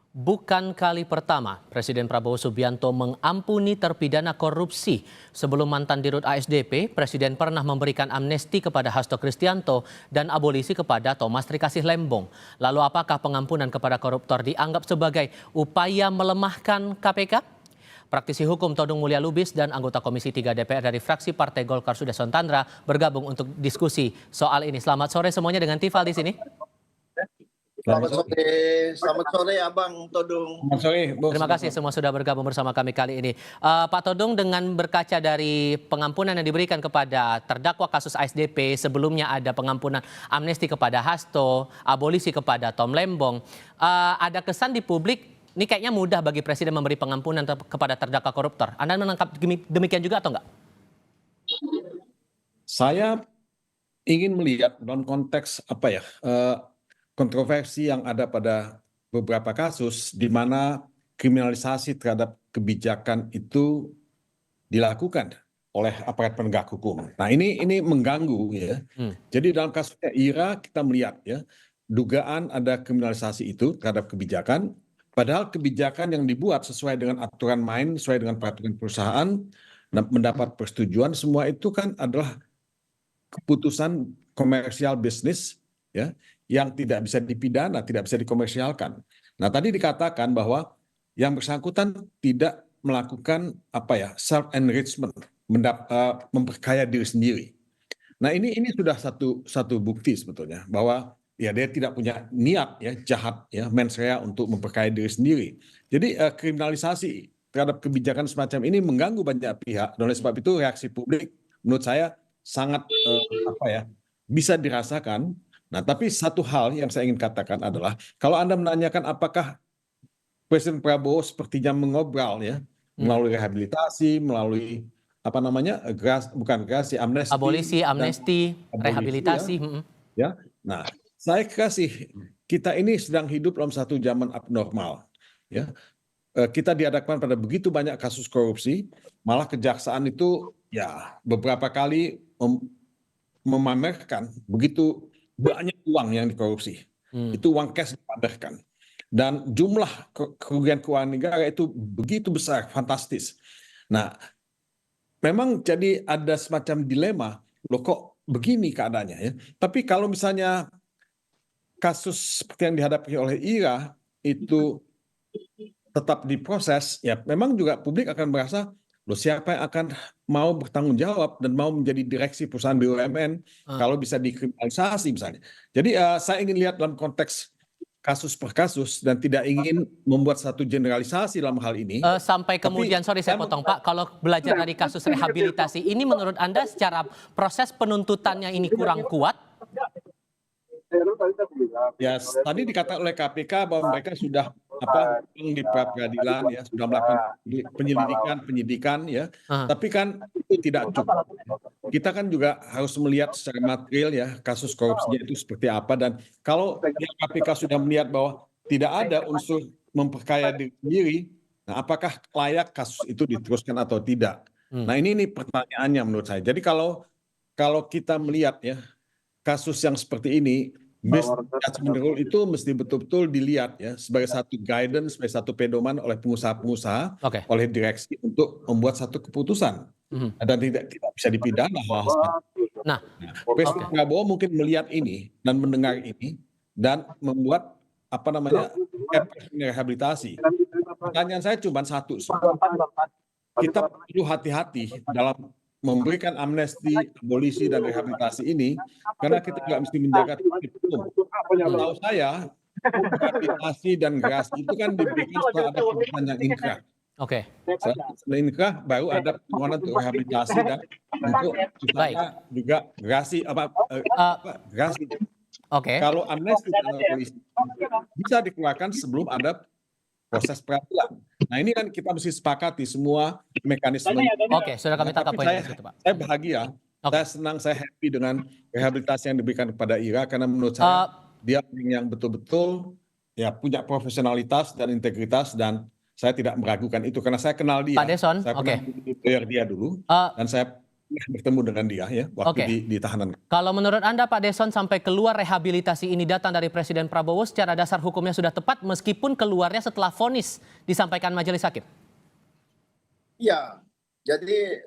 Bukan kali pertama Presiden Prabowo Subianto mengampuni terpidana korupsi. Sebelum mantan Dirut ASDP, Presiden pernah memberikan amnesti kepada Hasto Kristianto dan abolisi kepada Thomas Trikasih Lembong. Lalu apakah pengampunan kepada koruptor dianggap sebagai upaya melemahkan KPK? Praktisi hukum Todung Mulya Lubis dan anggota Komisi 3 DPR dari fraksi Partai Golkar Sudha Santandra bergabung untuk diskusi soal ini. Selamat sore semuanya dengan Tifal di sini. Selamat sore Abang Todung. Selamat sore, Bos. Terima kasih semua sudah bergabung bersama kami kali ini. Pak Todung, dengan berkaca dari pengampunan yang diberikan kepada terdakwa kasus ASDP, sebelumnya ada pengampunan amnesti kepada Hasto, abolisi kepada Tom Lembong. Ada kesan di publik, ini kayaknya mudah bagi Presiden memberi pengampunan kepada terdakwa koruptor. Anda menangkap demikian juga atau enggak? Saya ingin melihat dalam konteks kontroversi yang ada pada beberapa kasus di mana kriminalisasi terhadap kebijakan itu dilakukan oleh aparat penegak hukum. Nah, ini mengganggu ya. Jadi dalam kasusnya Ira kita melihat ya, dugaan ada kriminalisasi itu terhadap kebijakan, padahal kebijakan yang dibuat sesuai dengan aturan main, sesuai dengan peraturan perusahaan, mendapat persetujuan, semua itu kan adalah keputusan komersial bisnis ya, yang tidak bisa dipidana, tidak bisa dikomersialkan. Nah, tadi dikatakan bahwa yang bersangkutan tidak melakukan self enrichment, memperkaya diri sendiri. Nah, ini sudah satu bukti sebetulnya bahwa ya dia tidak punya niat ya jahat ya mens rea untuk memperkaya diri sendiri. Jadi kriminalisasi terhadap kebijakan semacam ini mengganggu banyak pihak. Dan oleh sebab itu reaksi publik menurut saya sangat bisa dirasakan. Nah, tapi satu hal yang saya ingin katakan adalah kalau Anda menanyakan apakah Presiden Prabowo sepertinya mengobral ya melalui rehabilitasi, melalui amnesti, abolisi, amnesti, rehabilitasi. Ya. Nah, saya kira sih kita ini sedang hidup dalam satu zaman abnormal. Ya, kita dihadapkan pada begitu banyak kasus korupsi, malah kejaksaan itu ya beberapa kali memamerkan begitu banyak uang yang dikorupsi. Itu uang cash dipamerkan. Dan jumlah kerugian keuangan negara itu begitu besar, fantastis. Nah, memang jadi ada semacam dilema, loh kok begini keadaannya ya. Tapi kalau misalnya kasus seperti yang dihadapi oleh Ira itu tetap diproses, ya memang juga publik akan merasa, loh siapa yang akan mau bertanggung jawab dan mau menjadi direksi perusahaan BUMN kalau bisa dikriminalisasi misalnya. Jadi saya ingin lihat dalam konteks kasus per kasus dan tidak ingin membuat satu generalisasi dalam hal ini. Sampai kemudian, sorry saya potong Pak, kalau belajar dari kasus rehabilitasi ini menurut Anda secara proses penuntutannya ini kurang kuat? Ya, tadi dikatakan oleh KPK bahwa mereka sudah di pra-peradilan ya, sudah melakukan penyidikan ya. Tapi kan itu tidak cukup. Kita kan juga harus melihat secara material ya kasus korupsinya itu seperti apa, dan kalau KPK sudah melihat bahwa tidak ada unsur memperkaya diri sendiri, nah apakah layak kasus itu diteruskan atau tidak? Nah, ini pertanyaannya menurut saya. Jadi kalau kita melihat ya kasus yang seperti ini, judgment rule itu mesti betul-betul dilihat ya sebagai satu guidance, sebagai satu pedoman oleh pengusaha-pengusaha, oleh direksi untuk membuat satu keputusan dan tidak bisa dipidana hal seperti itu. Nah, Presiden Prabowo mungkin melihat ini dan mendengar ini dan membuat rehabilitasi. Pertanyaan saya cuma satu, kita perlu hati-hati dalam memberikan amnesti, abolisi, dan rehabilitasi ini, karena kita juga mesti menjaga tertib hukum. Tahu saya, rehabilitasi dan gerasi itu kan diberikan setelah ada putusan yang inkrah. Setelah inkrah baru ada permohonan untuk rehabilitasi dan untuk juga gerasi Kalau amnesti dan abolisi bisa dikeluarkan sebelum ada proses peradilan. Nah, ini kan kita mesti sepakati semua mekanisme. Sudah kami tangkap poin itu, Pak. Saya bahagia, saya senang, saya happy dengan rehabilitasi yang diberikan kepada Ira, karena menurut saya dia yang betul-betul ya punya profesionalitas dan integritas, dan saya tidak meragukan itu karena saya kenal dia. Pak Deson, saya pernah dia dulu, dan saya bertemu dengan dia ya waktu Oke. di tahanan. Kalau menurut Anda Pak Deson sampai keluar rehabilitasi ini datang dari Presiden Prabowo secara dasar hukumnya sudah tepat meskipun keluarnya setelah vonis disampaikan majelis hakim? Ya, jadi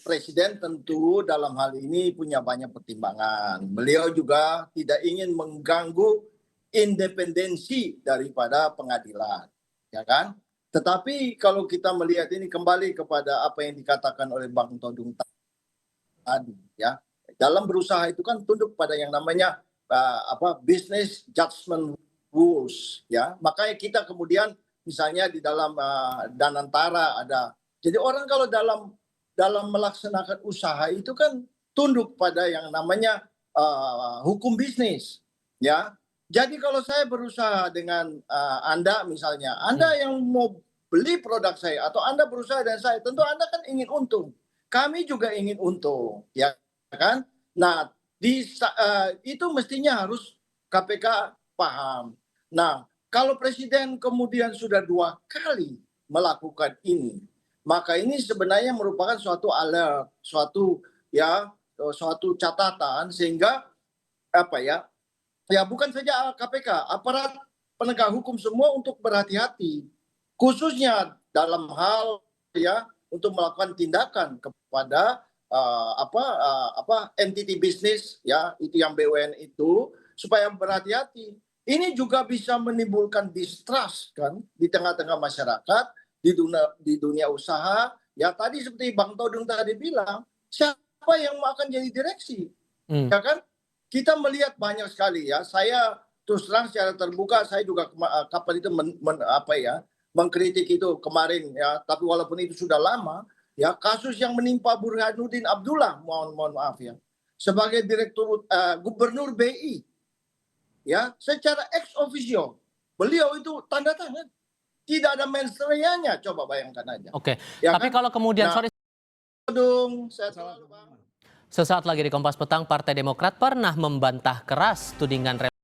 Presiden tentu dalam hal ini punya banyak pertimbangan. Beliau juga tidak ingin mengganggu independensi daripada pengadilan, ya kan? Tetapi kalau kita melihat ini kembali kepada apa yang dikatakan oleh Bang Todung tadi, ya, dalam berusaha itu kan tunduk pada yang namanya business judgment rules, ya. Makanya kita kemudian misalnya di dalam Danantara ada. Jadi orang kalau dalam melaksanakan usaha itu kan tunduk pada yang namanya hukum bisnis, ya. Jadi kalau saya berusaha dengan Anda misalnya, Anda yang mau beli produk saya atau Anda berusaha dengan saya, tentu Anda kan ingin untung. Kami juga ingin untung, ya kan? Nah, itu mestinya harus KPK paham. Nah, kalau Presiden kemudian sudah 2 kali melakukan ini, maka ini sebenarnya merupakan suatu alert, suatu catatan sehingga bukan saja KPK, aparat penegak hukum semua untuk berhati-hati, khususnya dalam hal untuk melakukan tindakan kepada entity bisnis itu yang BUMN itu supaya berhati-hati. Ini juga bisa menimbulkan distrust kan di tengah-tengah masyarakat, di dunia usaha. Ya tadi seperti Bang Todung tadi bilang, siapa yang akan jadi direksi? Ya kan? Kita melihat banyak sekali ya. Saya terus terang secara terbuka, saya juga kapan itu mengkritik itu kemarin ya. Tapi walaupun itu sudah lama, ya kasus yang menimpa Burhanuddin Abdullah, mohon maaf ya, sebagai direktur gubernur BI, ya secara ex officio, beliau itu tanda tangan, tidak ada mensreanya, coba bayangkan aja. Oke, ya tapi kan? kalau kemudian Nah, sesaat lagi Sesaat lagi di Kompas Petang, Partai Demokrat pernah membantah keras tudingan